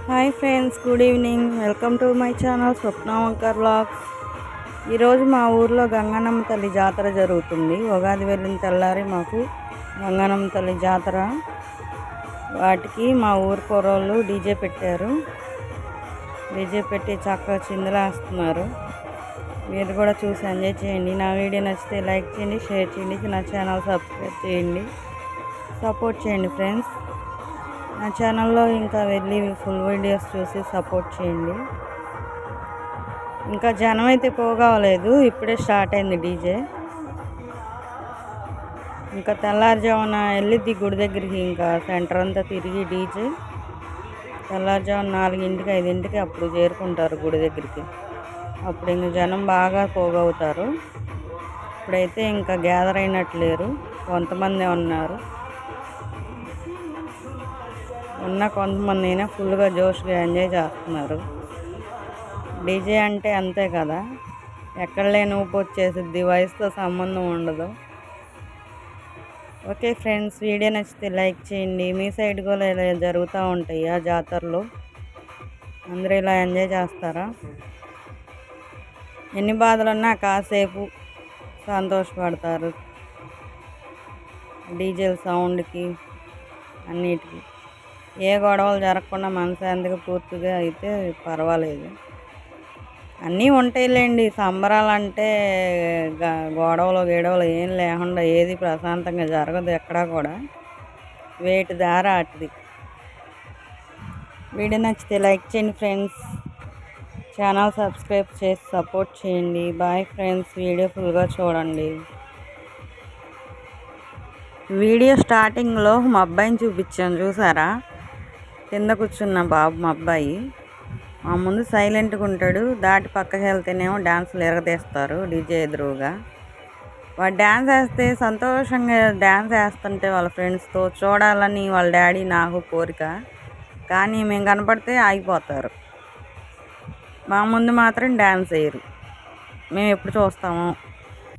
Hi friends, good evening. Welcome to my channel Swapna Vankar vlogs. ఈరోజు మా ఊర్లో గంగన్నమ్మ తల్లి జాతర జరుగుతుంది. ఉగాది వెళ్ళిన తెల్లారి మాకు గంగన్నమ్మ తల్లి జాతర. వాటికి మా ఊరు కుర్రోళ్ళు డీజే పెట్టారు. డీజే పెట్టి చక్కగా చిందులేస్తున్నారు. మీరు కూడా చూసి ఎంజాయ్ చేయండి. నా వీడియో నచ్చితే లైక్ చేయండి, షేర్ చేయండి, నా ఛానల్ సబ్స్క్రైబ్ చేయండి, సపోర్ట్ చేయండి ఫ్రెండ్స్. నా ఛానల్లో ఇంకా వెళ్ళి ఫుల్ వీడియోస్ చూసి సపోర్ట్ చేయండి. ఇంకా జనం అయితే పోగవలేదు, ఇప్పుడే స్టార్ట్ అయింది డీజే. ఇంకా తెల్లారుజామున వెళ్ళిద్ది గుడి దగ్గరికి. ఇంకా సెంటర్ అంతా తిరిగి డీజే తెల్లారుజామున 4ంటికి 5ంటికి అప్పుడు చేరుకుంటారు గుడి దగ్గరికి. అప్పుడు ఇంక జనం బాగా పోగవుతారు. ఇప్పుడైతే ఇంకా గ్యాదర్ అయినట్లు లేరు, కొంతమంది ఉన్నారు. కొంతమంది అయినా ఫుల్గా జోష్గా ఎంజాయ్ చేస్తున్నారు. డీజే అంటే అంతే కదా, ఎక్కడ లేని ఊపు వచ్చేసిద్ది, వయసుతో సంబంధం ఉండదు. ఓకే ఫ్రెండ్స్, వీడియో నచ్చితే లైక్ చేయండి. మీ సైడ్ కూడా ఇలా జరుగుతూ ఉంటాయి ఆ జాతరలో? అందరూ ఇలా ఎంజాయ్ చేస్తారా? ఎన్ని బాధలున్నా కాసేపు సంతోషపడతారు డీజేల సౌండ్కి, అన్నిటికీ. ఏ గొడవలు జరగకుండా మనశాంతిగా పూర్తిగా అయితే పర్వాలేదు. అన్నీ ఉంటాయిలేండి, సంబరాలంటే గొడవలు గేడవలు ఏం లేకుండా ఏది ప్రశాంతంగా జరగదు ఎక్కడా కూడా. వేటి దార అటుది. వీడియో నచ్చితే లైక్ చేయండి ఫ్రెండ్స్. ఛానల్ సబ్స్క్రైబ్ చేసి సపోర్ట్ చేయండి. బాయ్ ఫ్రెండ్స్, వీడియో ఫుల్గా చూడండి. వీడియో స్టార్టింగ్లో మా అబ్బాయిని చూపించాను, చూసారా? కింద కూర్చున్న బాబు మా అబ్బాయి. మా ముందు సైలెంట్గా ఉంటాడు, దాటి పక్కకి వెళ్తేనేమో డ్యాన్సులు ఎరగదీస్తారు డీజే ఎదురుగా. వాడు డ్యాన్స్ వేస్తే సంతోషంగా డ్యాన్స్ వేస్తుంటే వాళ్ళ ఫ్రెండ్స్తో చూడాలని వాళ్ళ డాడీ నాకు కోరిక. కానీ మేము కనపడితే ఆగిపోతారు. మా ముందు మాత్రం డ్యాన్స్ వేయరు. మేము ఎప్పుడు చూస్తాము.